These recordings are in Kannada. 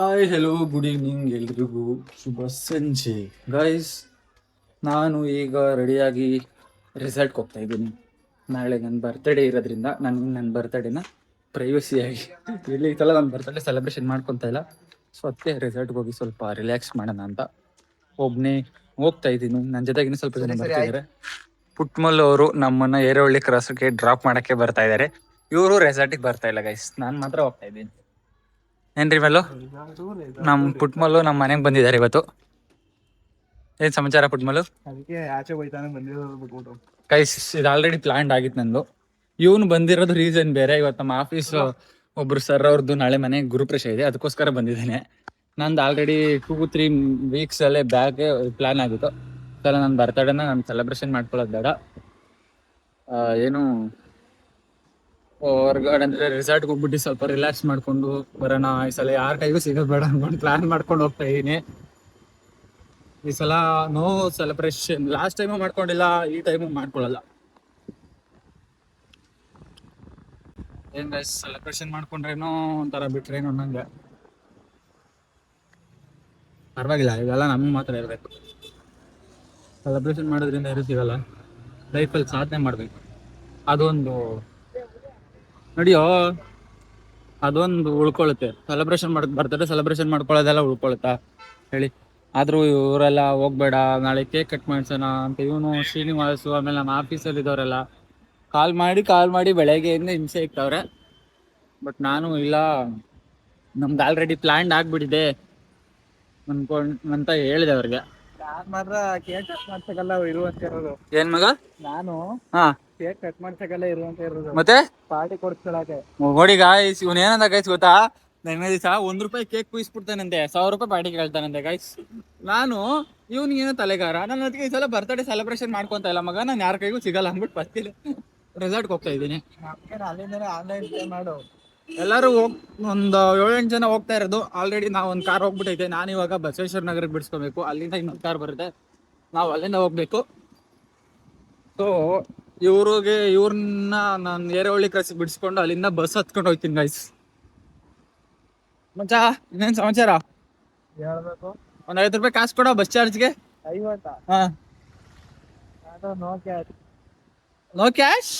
ಹಾಯ್ ಹೆಲೋ ಗುಡ್ ಈವ್ನಿಂಗ್ ಎಲ್ರಿಗೂ ಶುಭ ಸಂಜೆ ಗೈಸ್. ನಾನು ಈಗ ರೆಡಿಯಾಗಿ ರೆಸಾರ್ಟ್ಗೆ ಹೋಗ್ತಾ ಇದ್ದೀನಿ. ನಾಳೆ ನನ್ನ ಬರ್ತ್ಡೇ ಇರೋದ್ರಿಂದ ನನ್ನ ಬರ್ತ್ಡೇನ ಪ್ರೈವಸಿಯಾಗಿ ಇಲ್ಲಿ ಈ ಸಲ ನನ್ನ ಬರ್ತ್ಡೇ ಸೆಲೆಬ್ರೇಷನ್ ಮಾಡ್ಕೊತಾ ಇಲ್ಲ. ಸೊ ಅದಕ್ಕೆ ರೆಸಾರ್ಟ್ಗೆ ಹೋಗಿ ಸ್ವಲ್ಪ ರಿಲ್ಯಾಕ್ಸ್ ಮಾಡೋಣ ಅಂತ ಒಬ್ಬನೇ ಹೋಗ್ತಾ ಇದ್ದೀನಿ. ನನ್ನ ಜೊತೆಗಿನ ಸ್ವಲ್ಪ ಜನ ಬರ್ತಿದ್ದಾರೆ. ಪುಟ್ಮಲ್ ಅವರು ನಮ್ಮನ್ನ ಏರವಳ್ಳಿ ಕ್ರಾಸ್ಗೆ ಡ್ರಾಪ್ ಮಾಡೋಕ್ಕೆ ಬರ್ತಾ ಇದ್ದಾರೆ. ಇವರು ರೆಸಾರ್ಟಿಗೆ ಬರ್ತಾ ಇಲ್ಲ ಗೈಸ್, ನಾನು ಮಾತ್ರ ಹೋಗ್ತಾ ಇದ್ದೀನಿ. ಏನ್ರಿ ಮೇಲು, ನಮ್ಮ ಪುಟ್ಮಲ್ಲು ನಮ್ಮ ಮನೆಗೆ ಬಂದಿದ್ದಾರೆ ಇವತ್ತು. ಏನ್ ಸಮಾಚಾರ ಪುಟ್ಮಲ್ಲು? ಅದಕ್ಕೆ ಆಚೆ ಹೋಯ್ತಾನೆ ಬಂದಿರೋದು. ಗೈಸ್ ಇದು ಆಲ್ರೆಡಿ ಪ್ಲಾನ್ಡ್ ಆಗಿತ್ತು ನಂದು. ಇವನು ಬಂದಿರೋದು ರೀಸನ್ ಬೇರೆ. ಇವತ್ತು ನಮ್ಮ ಆಫೀಸ್ ಒಬ್ರು ಸರ್ ಅವ್ರದ್ದು ನಾಳೆ ಮನೆ ಗುರುಪ್ರವೇಶ ಇದೆ, ಅದಕ್ಕೋಸ್ಕರ ಬಂದಿದ್ದೇನೆ. ನಂದು ಆಲ್ರೆಡಿ 2-3 ವೀಕ್ಸ್ ಅಲ್ಲೇ ಬ್ಯಾಗ್ ಪ್ಲಾನ್ ಆಗಿತ್ತು. ಸಲ ನನ್ನ ಬರ್ತಡೇನ ನಾನು ಸೆಲೆಬ್ರೇಷನ್ ಮಾಡ್ಕೊಳ್ಳೋದು ಬೇಡ, ಏನು ಹೊರಗಡೆ ಅಂದ್ರೆ ರೆಸಾರ್ಟ್ಗೆ ಹೋಗ್ಬಿಟ್ಟು ಸ್ವಲ್ಪ ರಿಲ್ಯಾಕ್ಸ್ ಮಾಡ್ಕೊಂಡು ಬರೋಣ. ಈ ಸಲ ಯಾರ ಕೈಗೂ ಸಿಗೋದು ಬೇಡ ಅನ್ಕೊಂಡು ಪ್ಲಾನ್ ಮಾಡ್ಕೊಂಡು ಹೋಗ್ತಾ ಇದೀನಿ. ಈ ಸಲ ನೋ ಸೆಲೆಬ್ರೇಷನ್. ಲಾಸ್ಟ್ ಟೈಮು ಮಾಡ್ಕೊಂಡಿಲ್ಲ, ಈ ಟೈಮು ಮಾಡ್ಕೊಳ್ಳಲ್ಲ. ಏನ್ ಗೈಸ್, ಸೆಲೆಬ್ರೇಷನ್ ಮಾಡ್ಕೊಂಡ್ರೇನೋ ಒಂಥರ ಬಿಟ್ರೇನೋ ನಂಗೆ ಪರವಾಗಿಲ್ಲ. ಇವೆಲ್ಲ ನಮಗೆ ಮಾತ್ರ ಇರಬೇಕು. ಸೆಲೆಬ್ರೇಷನ್ ಮಾಡೋದ್ರಿಂದ ಇರುತ್ತೀವಲ್ಲ, ಲೈಫಲ್ಲಿ ಸಾಧನೆ ಮಾಡಬೇಕು. ಅದೊಂದು ನೋಡಿಯೋ, ಅದೊಂದು ಉಳ್ಕೊಳ್ಳುತ್ತೆ. ಸೆಲೆಬ್ರೇಷನ್ ಬರ್ತಡೆ ಸೆಲೆಬ್ರೇಷನ್ ಮಾಡ್ಕೊಳ್ಳೋದೆಲ್ಲ ಉಳ್ಕೊಳುತ್ತಾ ಹೇಳಿ? ಆದರೂ ಇವರೆಲ್ಲ ಹೋಗ್ಬೇಡ ನಾಳೆ ಕೇಕ್ ಕಟ್ ಮಾಡ್ಸೋಣ ಅಂತ ಇವನು ಶ್ರೀನಿವಾಸು ಆಮೇಲೆ ನಮ್ಮ ಆಫೀಸಲ್ಲಿ ಇದ್ದವರೆಲ್ಲ ಕಾಲ್ ಮಾಡಿ ಬೆಳಗ್ಗೆಯಿಂದ ಹಿಂಸೆ ಇಕ್ತವ್ರೆ. ಬಟ್ ನಾನು ಇಲ್ಲ, ನಮ್ದು ಆಲ್ರೆಡಿ ಪ್ಲಾನ್ಡ್ ಆಗ್ಬಿಟ್ಟಿದೆ ಅಂತ ಹೇಳಿದೆ ಅವ್ರಿಗೆ. ನಾನ್ ಮಾತ್ರ ಕೇಕ್ ಕಟ್ ಮಾಡ್ಸಕ್ಕೆಲ್ಲ ಇರುವಂತ ಇರೋದು. ಏನ್ ಮಗ? ನಾನು ಹಾ ಕೇಕ್ ಕಟ್ ಮಾಡ್ಸಕ್ಕೆಲ್ಲ ಇರುವಂತ ಇರೋದು, ಮತ್ತೆ ಪಾರ್ಟಿ ಕೊಡ್ಸ್ಕೊಳಕ್ಕೆ. ನೋಡಿ ಗಾಯ್ಸ್, ಇವನ್ ಏನಂದ ಗೈಸ್ ಗೊತ್ತಾ? ನನ್ನ ದಿವಸ ₹1 ಕೇಕ್ ಕುಯಿಸ್ಬಿಡ್ತಾನಂತೆ, ₹1000 ಪಾರ್ಟಿ ಕೇಳ್ತಾನಂತೆ ಗೈಸ್. ನಾನು ಇವನಿಗೇನೋ ತಲೆಗಾರ. ನಾನು ಅದಕ್ಕೆ ಈ ಸಲ ಬರ್ತಡೇ ಸೆಲೆಬ್ರೇಷನ್ ಮಾಡ್ಕೊಂತ ಇಲ್ಲ ಮಗ, ನಾನು ಯಾರ ಕೈಗೂ ಸಿಗಲ್ಲ ಅಂದ್ಬಿಟ್ಟು ಬರ್ತೀನಿ. ರೆಸಾರ್ಟ್ಗೆ ಹೋಗ್ತಾ ಇದ್ದೀನಿ. ಅಲ್ಲಿಂದ ಆನ್ಲೈನ್ ಪೇ ಮಾಡು. ಎಲ್ಲರೂ ಒಂದು 7-8 ಜನ ಹೋಗ್ತಾ ಇರೋದು. ಆಲ್ರೆಡಿ ನಾವು ಒಂದು ಕಾರ್ ಹೋಗ್ಬಿಟ್ಟೈತೆ. ನಾನು ಇವಾಗ ಬಸವೇಶ್ವರ ನಗರಕ್ಕೆ ಬಿಡಿಸ್ಕೋಬೇಕು. ಅಲ್ಲಿಂದ ಇನ್ನೊಂದು ಕಾರ್ ಬರುತ್ತೆ, ನಾವು ಅಲ್ಲಿಂದ ಹೋಗ್ಬೇಕು. ಸೊ ಇವ್ರನ್ನ ನಾನು ಏರವಳ್ಳಿ ಕ್ರಾಸಿಗೆ ಬಿಡಿಸ್ಕೊಂಡು ಅಲ್ಲಿಂದ ಬಸ್ ಹತ್ಕೊಂಡು ಹೋಗ್ತೀನಿ ಗೈಸ್. ಮಚ್ಚಾ ಇನ್ನೇನು ಸಮಾಚಾರ? ಹೇಳ್ಬೇಕು. ಒಂದು ₹50 ಕಾಸು ಕೊಡೋ ಬಸ್ ಚಾರ್ಜ್ಗೆ. 50? ಹಾ, no cash. No cash.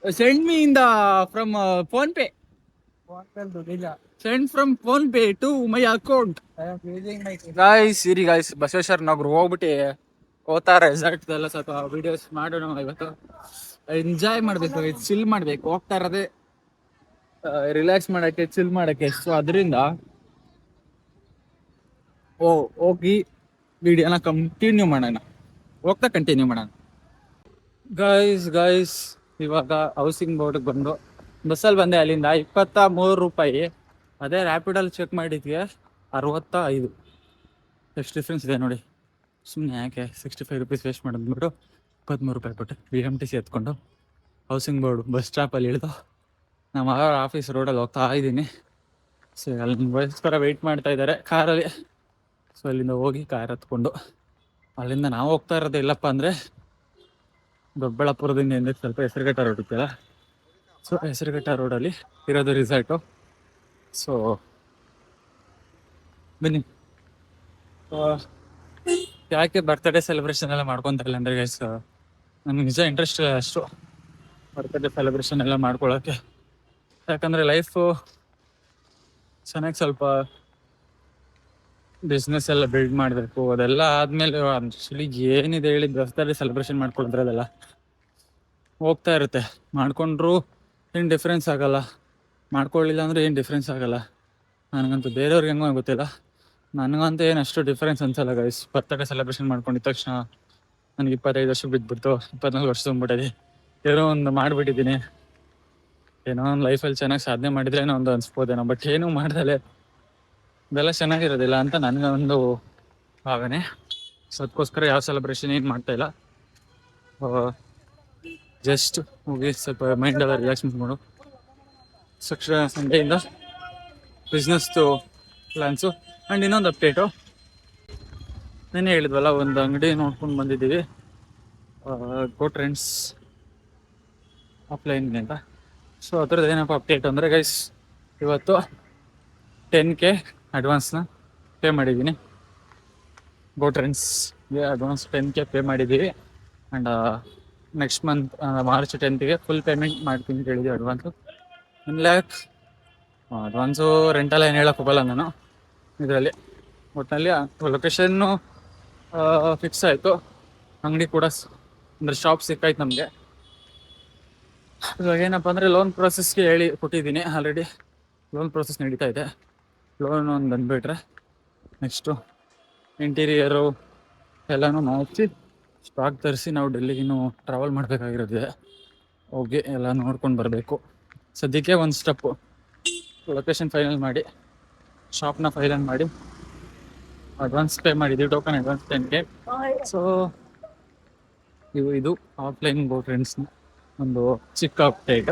Send me in the from PhonePe. PhonePe ದುಡ್ಡಿಲ್ಲ. Send from PhonePe to my account. I am using my guys ಇರಿ ಗಾಯ್ಸ್, ಬಸವೇಶ್ವರ ನಗರ ಹೋಗ್ಬಿಟ್ಟು ಹೋಗ್ತಾ ರೆಸಾರ್ಟ್ ಎಲ್ಲ ಸ್ವಲ್ಪ ವಿಡಿಯೋಸ್ ಮಾಡೋಣ. ಇವತ್ತು ಎಂಜಾಯ್ ಮಾಡಬೇಕು, ಚಿಲ್ ಮಾಡಬೇಕು. ಹೋಗ್ತಾ ಇರೋದೇ ರಿಲ್ಯಾಕ್ಸ್ ಮಾಡೋಕ್ಕೆ, ಚಿಲ್ ಮಾಡೋಕ್ಕೆ. ಸೊ ಅದರಿಂದ ಹೋಗಿ ವಿಡಿಯೋನ ಕಂಟಿನ್ಯೂ ಮಾಡೋಣ, ಹೋಗ್ತಾ ಕಂಟಿನ್ಯೂ ಮಾಡೋಣ. ಗಾಯ್ಸ್ ಇವಾಗ ಹೌಸಿಂಗ್ ಬೋರ್ಡ್ಗೆ ಬಂದು ಬಸ್ಸಲ್ಲಿ ಬಂದೆ. ಅಲ್ಲಿಂದ ₹23. ಅದೇ ರ್ಯಾಪಿಡಲ್ಲಿ ಚೆಕ್ ಮಾಡಿದ್ವಿ 65. ಎಷ್ಟು ಡಿಫ್ರೆನ್ಸ್ ಇದೆ ನೋಡಿ. ಸುಮ್ಮನೆ ಯಾಕೆ ₹65 ವೇಸ್ಟ್ ಮಾಡಿದ್ಬಿಟ್ಟು ₹23 ಕೊಟ್ಟು BMTC ಎತ್ಕೊಂಡು ಹೌಸಿಂಗ್ ಬೋರ್ಡ್ ಬಸ್ ಸ್ಟಾಪಲ್ಲಿ ಇಳಿದು ನಮ್ಮ ಆಫೀಸ್ ರೋಡಲ್ಲಿ ಹೋಗ್ತಾ ಇದ್ದೀನಿ. ಸೊ ಅಲ್ಲಿ ಬಸ್ಗೋಸ್ಕರ ವೆಯ್ಟ್ ಮಾಡ್ತಾ ಇದ್ದಾರೆ ಕಾರಲ್ಲಿ. ಸೊ ಅಲ್ಲಿಂದ ಹೋಗಿ ಕಾರ್ ಹತ್ಕೊಂಡು ಅಲ್ಲಿಂದ ನಾವು ಹೋಗ್ತಾ ಇರೋದು ಎಲ್ಲಪ್ಪ ಅಂದರೆ ದೊಡ್ಡಬಳ್ಳಾಪುರದಿಂದ ಹಿಂದೆ ಸ್ವಲ್ಪ ಹೆಸರುಘಟ್ಟ ರೋಡ್ ಇತ್ತಲ್ಲ. ಸೊ ಹೆಸರುಘಟ್ಟ ರೋಡಲ್ಲಿ ಇರೋದು ರಿಸಾರ್ಟು. ಸೊ ಬನ್ನಿ. ಯಾಕೆ ಬರ್ತ್ಡೇ ಸೆಲೆಬ್ರೇಷನ್ ಎಲ್ಲ ಮಾಡ್ಕೊತಾಯಿಲ್ಲ ಅಂದರೆ ಗೈಸ್, ನನಗೆ ನಿಜ ಇಂಟ್ರೆಸ್ಟ್ ಇಲ್ಲ ಅಷ್ಟು ಬರ್ತ್ಡೇ ಸೆಲೆಬ್ರೇಷನ್ ಎಲ್ಲ ಮಾಡ್ಕೊಳ್ಳೋಕ್ಕೆ. ಯಾಕಂದರೆ ಲೈಫು ಚೆನ್ನಾಗಿ ಸ್ವಲ್ಪ ಬಿಸ್ನೆಸ್ ಎಲ್ಲ ಬಿಲ್ಡ್ ಮಾಡಬೇಕು. ಅದೆಲ್ಲ ಆದಮೇಲೆ ಆ್ಯಕ್ಚುಲಿ ಏನಿದೆ ಹೇಳಿ, ಬರ್ತ್ಡೇ ಸೆಲೆಬ್ರೇಷನ್ ಮಾಡ್ಕೊಳ್ತಿರೋದಲ್ಲ ಹೋಗ್ತಾ ಇರುತ್ತೆ. ಮಾಡ್ಕೊಂಡ್ರು ಏನು ಡಿಫ್ರೆನ್ಸ್ ಆಗೋಲ್ಲ, ಮಾಡ್ಕೊಳ್ಳಿಲ್ಲ ಅಂದರೆ ಏನು ಡಿಫ್ರೆನ್ಸ್ ಆಗೋಲ್ಲ. ನನಗಂತೂ ಬೇರೆಯವ್ರಿಗೆ ಹೆಂಗೋ ಗೊತ್ತಿಲ್ಲ, ನನಗಂತೂ ಏನು ಅಷ್ಟು ಡಿಫ್ರೆನ್ಸ್ ಅನ್ಸಲ್ಲ ಗೈಸ್. ಬರ್ತ್ಡೇ ಸೆಲೆಬ್ರೇಷನ್ ಮಾಡ್ಕೊಂಡಿದ್ದ ತಕ್ಷಣ ನನಗೆ 25 ವರ್ಷ ಬಿದ್ದುಬಿಡ್ತು, 24 ವರ್ಷ ತುಂಬಿಟ್ಟಿದೆ. ಏನೋ ಒಂದು ಮಾಡಿಬಿಟ್ಟಿದ್ದೀನಿ, ಏನೋ ಒಂದು ಲೈಫಲ್ಲಿ ಚೆನ್ನಾಗಿ ಸಾಧನೆ ಮಾಡಿದ್ರೆ ಏನೋ ಒಂದು ಅನ್ಸ್ಬೋದೇನೋ. ಬಟ್ ಏನೂ ಮಾಡ್ದಲೆ ಇದೆಲ್ಲ ಚೆನ್ನಾಗಿರೋದಿಲ್ಲ ಅಂತ ನನಗೊಂದು ಭಾವನೆ. ಸೊ ಅದಕ್ಕೋಸ್ಕರ ಯಾವ ಸೆಲೆಬ್ರೇಷನ್ ಏನು ಮಾಡ್ತಾಯಿಲ್ಲ. ಜಸ್ಟ್ ಹೋಗಿ ಸ್ವಲ್ಪ ಮೈಂಡೆಲ್ಲ ರಿಲ್ಯಾಕ್ಸ್ ಮಾಡ್ಕೊಂಡು ಸಂಡೆಯಿಂದ ಬಿಸ್ನೆಸ್ದು ಪ್ಲ್ಯಾನ್ಸು. ಆ್ಯಂಡ್ ಇನ್ನೊಂದು ಅಪ್ಡೇಟು, ನೆನ್ನೆ ಹೇಳಿದ್ವಲ್ಲ ಒಂದು ಅಂಗಡಿ ನೋಡ್ಕೊಂಡು ಬಂದಿದ್ದೀವಿ, ಗೋ ಟ್ರೆಂಡ್ಸ್ ಆಫ್ಲೈನ್ಗೆ ಅಂತ. ಸೊ ಅದ್ರದ್ದು ಏನಪ್ಪ ಅಪ್ಡೇಟ್ ಅಂದರೆ ಗೈಸ್, ಇವತ್ತು 10K ಅಡ್ವಾನ್ಸ್ನ ಪೇ ಮಾಡಿದ್ದೀನಿ. ಗೋಟ್ ರೆಂಟ್ಸ್ಗೆ ಅಡ್ವಾನ್ಸ್ 10K ಪೇ ಮಾಡಿದ್ದೀವಿ. ಆ್ಯಂಡ್ ನೆಕ್ಸ್ಟ್ ಮಂತ್ ಮಾರ್ಚ್ 10ಗೆ ಫುಲ್ ಪೇಮೆಂಟ್ ಮಾಡ್ತೀನಿ ಅಂತ ಹೇಳಿದ್ವಿ ಅಡ್ವಾನ್ಸು. 1 ಲ್ಯಾಕ್ ಅಡ್ವಾನ್ಸು ರೆಂಟೆಲ್ಲ ಏನು ಹೇಳೋಕೆ ಹೋಗಲ್ಲ ನಾನು ಇದರಲ್ಲಿ. ಒಟ್ಟಿನಲ್ಲಿ ಲೊಕೇಶನ್ನು ಫಿಕ್ಸ್ ಆಯಿತು. ಅಂಗಡಿ ಕೂಡ ಅಂದರೆ ಶಾಪ್ ಸಿಕ್ಕಾಯ್ತು ನಮಗೆ. ಇವಾಗ ಏನಪ್ಪ ಅಂದರೆ ಲೋನ್ ಪ್ರೊಸೆಸ್ಗೆ ಹೇಳಿ ಕೊಟ್ಟಿದ್ದೀನಿ ಆಲ್ರೆಡಿ. ಲೋನ್ ಪ್ರೊಸೆಸ್ ನಡೀತಾ ಇದೆ. ಲೋನ್ ಒಂದು ಬಂದುಬಿಟ್ರೆ ನೆಕ್ಸ್ಟು ಇಂಟೀರಿಯರು ಎಲ್ಲನೂ ಮಾಡಿಸಿ ಸ್ಟಾಕ್ ತರಿಸಿ ನಾವು ಡೆಲ್ಲಿಗಿನ್ನೂ ಟ್ರಾವೆಲ್ ಮಾಡಬೇಕಾಗಿರೋದಿದೆ. ಹೋಗಿ ಎಲ್ಲ ನೋಡ್ಕೊಂಡು ಬರಬೇಕು. ಸದ್ಯಕ್ಕೆ ಒಂದು ಸ್ಟೆಪ್ಪು ಲೊಕೇಶನ್ ಫೈನಲ್ ಮಾಡಿ ಶಾಪ್ನ ಫೈನಲ್ ಮಾಡಿ ಅಡ್ವಾನ್ಸ್ ಪೇ ಮಾಡಿದ್ದೀವಿ. Token advance 10K. ಸೊ ಇದು ಆಫ್ಲೈನ್ ಬೋಟ್ ರೆಂಟ್ಸ್ನ ಒಂದು ಚಿಕ್ಕ ಅಪ್ಡೇಟ್.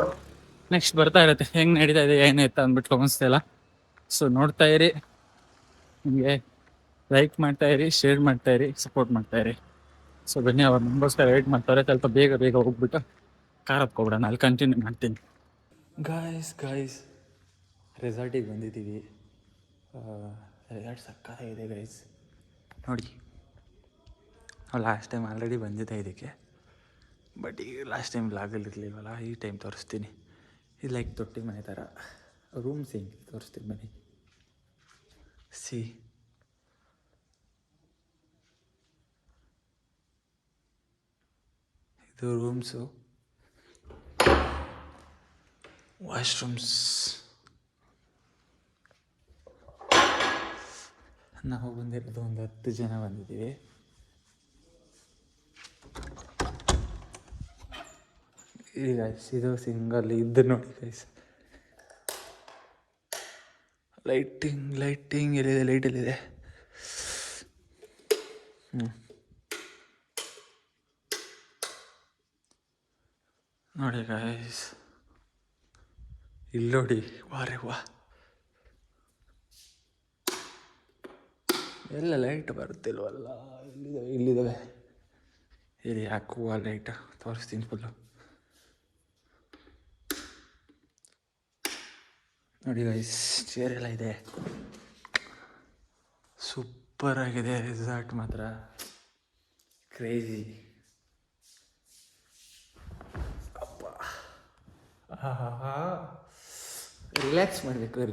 ನೆಕ್ಸ್ಟ್ ಬರ್ತಾ ಇರುತ್ತೆ ಹೆಂಗೆ ನಡೀತಾ ಇದೆ ಏನಾಯ್ತು ಅಂದ್ಬಿಟ್ಟು ಅನಿಸ್ತಿಲ್ಲ. ಸೊ ನೋಡ್ತಾ ಇರಿ, ನಿಮಗೆ ಲೈಕ್ ಮಾಡ್ತಾಯಿರಿ, ಶೇರ್ ಮಾಡ್ತಾಯಿರಿ, ಸಪೋರ್ಟ್ ಮಾಡ್ತಾಯಿರಿ. ಸೊ ಬನ್ನಿ, ಅವ್ರು ನಮಗೋಸ್ಕರ ವೆಯ್ಟ್ ಮಾಡ್ತಾರೆ. ಸ್ವಲ್ಪ ಬೇಗ ಹೋಗ್ಬಿಟ್ಟು ಕಾರ್ ಹತ್ಕೊಬಿಡೋಣ, ಅಲ್ಲಿ ಕಂಟಿನ್ಯೂ ಮಾಡ್ತೀನಿ. ಗಾಯ್ಸ್ ರೆಸಾರ್ಟಿಗೆ ಬಂದಿದ್ದೀವಿ. ರೆಸಾರ್ಟ್ ಸಕ್ಕತ್ತಾಗಿದೆ ಗೈಸ್, ನೋಡಿ. ನಾವು ಲಾಸ್ಟ್ ಟೈಮ್ ಆಲ್ರೆಡಿ ಬಂದಿದ್ದೆ ಇದಕ್ಕೆ, ಬಟ್ ಈಗ ಲಾಸ್ಟ್ ಟೈಮ್ ಲಾಗಲ್ಲಿ ಇರಲಿಲ್ವಲ್ಲ, ಈ ಟೈಮ್ ತೋರಿಸ್ತೀನಿ. ಇದು ಲೈಕ್ ತೊಟ್ಟಿ ಮನೆ ಥರ ರೂಮ್ಸ್ ಹೆಂಗೆ ತೋರಿಸ್ತೀನಿ ಬನ್ನಿ. ಸಿ ಇದು ರೂಮ್ಸು, ವಾಶ್ರೂಮ್ಸ್. ನಾವು ಬಂದಿರೋದು ಒಂದು 10 ಜನ ಬಂದಿದ್ದೀವಿ. ಈಗ ಇದು ಸಿಂಗಲ್ ಇದ್ದು ನೋಡಿ ಗೈಸ್. ಲೈಟಿಂಗ್ ಎಲ್ಲಿದೆ? ಲೈಟ್ ಎಲ್ಲಿದೆ? ನೋಡಿ ಗೈಸ್, ಇಲ್ಲಿ ನೋಡಿ, ವಾರೆ ವಾ, ಎಲ್ಲ ಲೈಟ್ ಬರುತ್ತಿಲ್ವಲ್ಲ. ಇಲ್ಲಿದ್ದಾವೆ. ಇಲ್ಲಿ ಹಾಕುವ ಲೈಟ್ ತೋರಿಸ್ತೀನಿ ಫುಲ್ಲು. ನೋಡಿ ಗೈಸ್, ಚೇರ್ ಎಲ್ಲ ಇದೆ. ಸೂಪರ್ ಆಗಿದೆ ರೆಸಾರ್ಟ್ ಮಾತ್ರ, ಕ್ರೇಜಿ. ಅಪ್ಪ, ರಿಲ್ಯಾಕ್ಸ್ ಮಾಡಬೇಕು,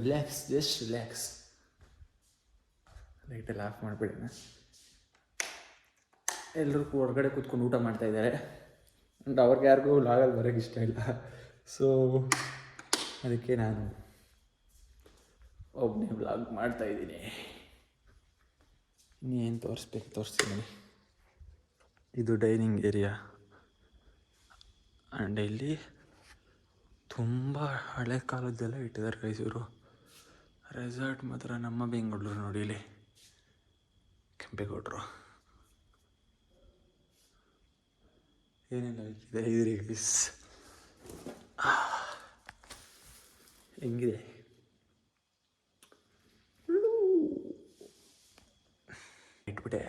ಜಸ್ಟ್ ರಿಲ್ಯಾಕ್ಸ್. ಲೈಟೆಲ್ಲ ಆಫ್ ಮಾಡಿಬಿಡೋಣ. ಎಲ್ಲರೂ ಹೊರಗಡೆ ಕೂತ್ಕೊಂಡು ಊಟ ಮಾಡ್ತಾಯಿದ್ದಾರೆ. ಆ್ಯಂಡ್ ಅವ್ರಿಗೆ ಯಾರಿಗೂ ಲಾಗಲ್ಲಿ ಬರೋಕ್ಕೆ ಇಷ್ಟ ಇಲ್ಲ. ಸೊ ಅದಕ್ಕೆ ನಾನು ಒಬ್ಬನೇ ವ್ಲಾಗ್ ಮಾಡ್ತಾಯಿದ್ದೀನಿ. ಇನ್ನೇನು ತೋರಿಸ್ತೀನಿ. ಇದು ಡೈನಿಂಗ್ ಏರಿಯಾ. ಆ್ಯಂಡ್ ಇಲ್ಲಿ ತುಂಬ ಹಳೆ ಕಾಲದ್ದೆಲ್ಲ ಇಟ್ಟಿದ್ದಾರೆ ಗೈಸ್ ಇವರು. ರೆಸಾರ್ಟ್ ಮಾತ್ರ ನಮ್ಮ ಬೆಂಗಳೂರು ನೋಡಿ, ಇಲ್ಲಿ ಕೆಂಪೇಗೌಡರು ಏನೇನು ಇದೆ ಇದ್ರಿ ಗೈಸ್. ಹೆಂಗಿದೆ? ಇಟ್ಬಿಟ್ಟೆ,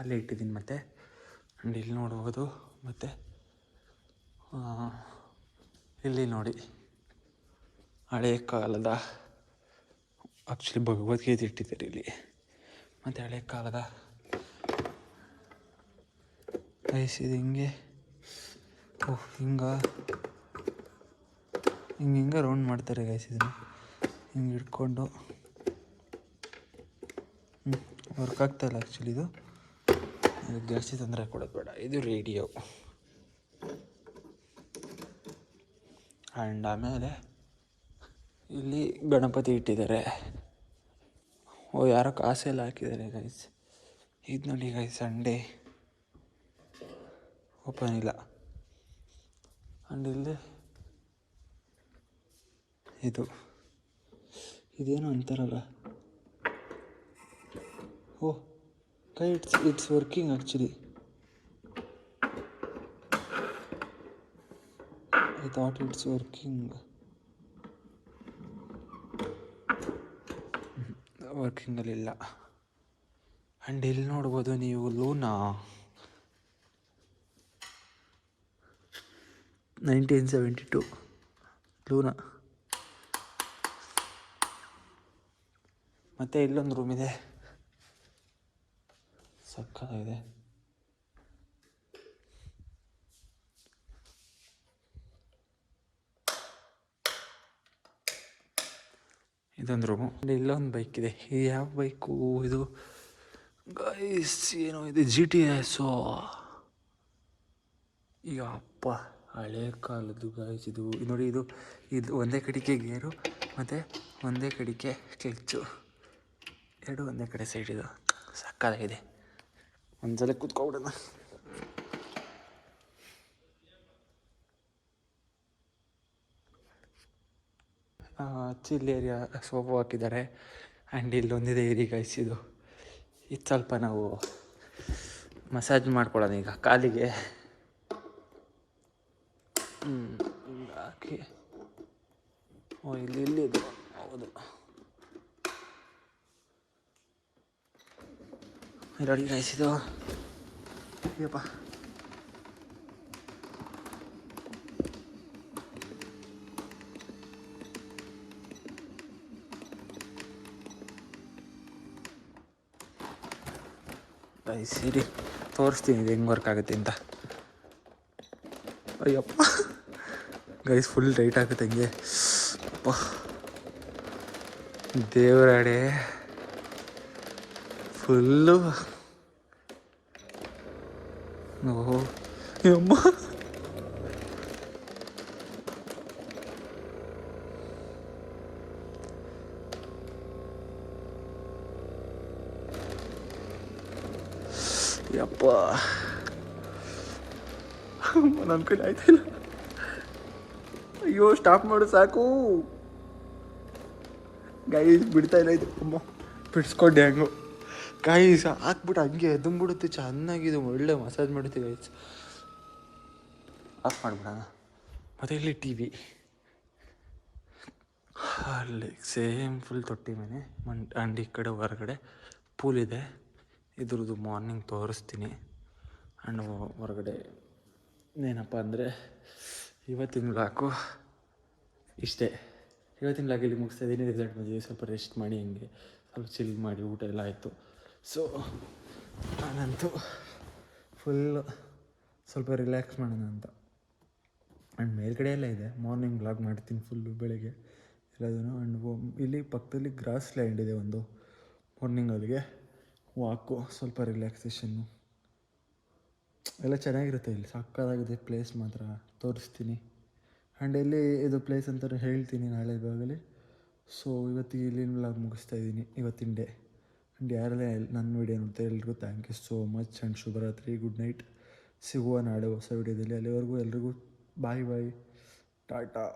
ಅಲ್ಲೇ ಇಟ್ಟಿದ್ದೀನಿ. ಮತ್ತು ಆ್ಯಂಡ್ ಇಲ್ಲಿ ನೋಡ್ಬೋದು. ಮತ್ತು ಇಲ್ಲಿ ನೋಡಿ, ಹಳೆ ಕಾಲದ ಆ್ಯಕ್ಚುಲಿ ಭಗವದ್ಗೀತೆ ಇಟ್ಟಿದ್ದಾರೆ ಇಲ್ಲಿ. ಮತ್ತು ಹಳೆ ಕಾಲದ ಐಸ್ ಇದು ಹಿಂಗೆ ಹಿಂಗೆ ರೌಂಡ್ ಮಾಡ್ತಾರೆ ಗೈಸ್. ಇದನ್ನು ಹಿಂಗೆ ಇಟ್ಕೊಂಡು ವರ್ಕ್ ಆಗ್ತಾಯಿಲ್ಲ ಆ್ಯಕ್ಚುಲಿ. ಇದು ಜಾಸ್ತಿ ತೊಂದರೆ ಕೊಡೋದು ಬೇಡ. ಇದು ರೇಡಿಯೋ. ಆ್ಯಂಡ್ ಆಮೇಲೆ ಇಲ್ಲಿ ಗಣಪತಿ ಇಟ್ಟಿದ್ದಾರೆ. ಯಾರೋ ಕಾಸೆಲ್ಲ ಹಾಕಿದ್ದಾರೆ ಗೈಸ್. ಇದು ನೋಡಿ ಗೈಸ್, ಸಂಡೇ ಓಪನ್ ಇಲ್ಲ. ಆ್ಯಂಡ್ ಇಲ್ಲಿ ಇದೇನು ಅಂತಾರಲ್ಲ, it's working actually. I thought it's working. ವರ್ಕಿಂಗಲ್ಲಿಲ್ಲ. ಆ್ಯಂಡ್ ಇಲ್ಲಿ ನೋಡ್ಬೋದು ನೀವು ಲೂನಾ 1972 ಲೂನಾ. ಮತ್ತು ಇಲ್ಲೊಂದು ರೂಮ್ ಇದೆ, ಸಕ್ಕತ್ತಾಗಿದೆ. ಇದೊಂದು ರೂಮು. ಇಲ್ಲೊಂದು ಬೈಕ್ ಇದೆ. ಇದು ಯಾವ ಬೈಕು ಇದು ಗೈಸ್? ಏನೋ ಇದು GTSO. ಈಗ ಅಪ್ಪ ಹಳೆ ಕಾಲದ್ದು ಗೈಸ್ ಇದು. ನೋಡಿ ಇದು ಒಂದೇ ಕಡೆಗೆ ಗೇರು ಮತ್ತು ಒಂದೇ ಕಡೆಗೆ ಕ್ಲಚ್ಚು, ಎರಡು ಒಂದೇ ಕಡೆ ಸೈಡ್. ಇದು ಸಕ್ಕತ್ತಾಗಿದೆ. ಒಂದ್ಸಲ ಕೂತ್ಕೊಬಿಡೋಣ. ಚಿಲ್ ಏರಿಯಾ, ಸೋಫಾ ಹಾಕಿದ್ದಾರೆ. ಆ್ಯಂಡ್ ಇಲ್ಲೊಂದಿದೆ ಏರಿ ಗೈಸ್. ಇದು ಸ್ವಲ್ಪ ನಾವು ಮಸಾಜ್ ಮಾಡ್ಕೊಳ್ಳೋಣ ಈಗ ಕಾಲಿಗೆ. ಹಾಕಿ ಇಲ್ಲಿದೆ. ಹೌದು, ನೋಡಿ ಗೈಸ್ ಇದು. ಅಯ್ಯಪ್ಪ, ಗೈಸ್ ಇರಿ ತೋರಿಸ್ತೀನಿ ಇದು ಹೆಂಗೆ ವರ್ಕ್ ಆಗುತ್ತೆ ಅಂತ. ಅಯ್ಯಪ್ಪ ಗೈಸ್ ಫುಲ್ ಟೈಟ್ ಆಗುತ್ತೆ ಹಂಗೆ. ಅಪ್ಪ ದೇವರಾಡೆ ಫುಲ್ಲು. ಓಹೋ ಅಮ್ಮ, ಯಪ್ಪ ನನ್ನ ಕೈಲಿ ಆಯ್ತಿಲ್ಲ. ಅಯ್ಯೋ ಸ್ಟಾಪ್ ಮಾಡು ಸಾಕು ಗೈಸ್. ಬಿಡ್ತಾ ಇಲ್ಲ ಇದು. ಅಮ್ಮ ಬಿಡಿಸ್ಕೊಂಡೆ ಹಂಗು ಗೈಸ್. ಹಾಕ್ಬಿಟ್ಟು ಹಂಗೆ ಎದ್ದುಬಿಡುತ್ತೆ ಚೆನ್ನಾಗಿದೆ. ಒಳ್ಳೆ ಮಸಾಜ್ ಮಾಡುತ್ತೆ ಗೈಸ್. ಆಫ್ ಮಾಡಿಬಿಡೋಣ. ಮತ್ತು ಇಲ್ಲಿ TV, ಅಲ್ಲಿ ಸೇಮ್ ಫುಲ್ ತೊಟ್ಟಿ ಮನೆ. ಆ್ಯಂಡ್ ಈ ಕಡೆ ಹೊರಗಡೆ ಪೂಲ್ ಇದೆ. ಇದ್ರದ್ದು ಮಾರ್ನಿಂಗ್ ತೋರಿಸ್ತೀನಿ. ಆ್ಯಂಡ್ ಹೊರಗಡೆ ಏನಪ್ಪ ಅಂದರೆ ಇವತ್ತಿನ ಬ್ಲಾಕು ಇಷ್ಟೇ. ಇವತ್ತಿನ ಬ್ಲಾಗ್ ಇಲ್ಲಿ ಮುಗಿಸ್ತಾ ಇದ್ದೀನಿ. ರಿಸಲ್ಟ್ ಬಂದಿದೆ. ಸ್ವಲ್ಪ ರೆಸ್ಟ್ ಮಾಡಿ ಹಂಗೆ ಸ್ವಲ್ಪ ಚಿಲ್ ಮಾಡಿ ಊಟ ಎಲ್ಲ ಆಯಿತು. ಸೊ ನಾನಂತೂ ಫುಲ್ಲು ಸ್ವಲ್ಪ ರಿಲ್ಯಾಕ್ಸ್ ಮಾಡೋಣ ಅಂತ. ಆ್ಯಂಡ್ ಮೇಲ್ಗಡೆ ಎಲ್ಲ ಇದೆ. ಮಾರ್ನಿಂಗ್ ಬ್ಲಾಗ್ ಮಾಡ್ತೀನಿ ಫುಲ್ಲು ಬೆಳಗ್ಗೆ ಎಲ್ಲದೂ. ಆ್ಯಂಡ್ ಇಲ್ಲಿ ಪಕ್ಕದಲ್ಲಿ ಗ್ರಾಸ್ ಲ್ಯಾಂಡ್ ಇದೆ ಒಂದು. ಮಾರ್ನಿಂಗ್ ಅಲ್ಲಿಗೆ ವಾಕು, ಸ್ವಲ್ಪ ರಿಲ್ಯಾಕ್ಸೇಷನ್ನು ಎಲ್ಲ ಚೆನ್ನಾಗಿರುತ್ತೆ. ಇಲ್ಲಿ ಸಕ್ಕತ್ತಾಗಿದೆ ಪ್ಲೇಸ್ ಮಾತ್ರ. ತೋರಿಸ್ತೀನಿ. ಆ್ಯಂಡ್ ಎಲ್ಲಿ ಇದು ಪ್ಲೇಸ್ ಅಂತ ಹೇಳ್ತೀನಿ ನಾಳೆ ಬ್ಲಾಗಲ್ಲಿ. ಸೊ ಇವತ್ತಿಗೆ ಇಲ್ಲಿನ ಬ್ಲಾಗ್ ಮುಗಿಸ್ತಾ ಇದ್ದೀನಿ, ಇವತ್ತಿನ ಡೇ. ಆ್ಯಂಡ್ ಯಾರೆಲ್ಲ ನನ್ನ ವೀಡಿಯೋ ನೋಡ್ತಾ ಎಲ್ರಿಗೂ thank you so much. And ಶುಭರಾತ್ರಿ, ಗುಡ್ ನೈಟ್. ಸಿಗುವ ನಾಳೆ ಹೊಸ ವೀಡಿಯೋದಲ್ಲಿ. ಅಲ್ಲಿವರೆಗೂ ಎಲ್ರಿಗೂ bye bye, tata,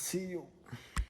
see you.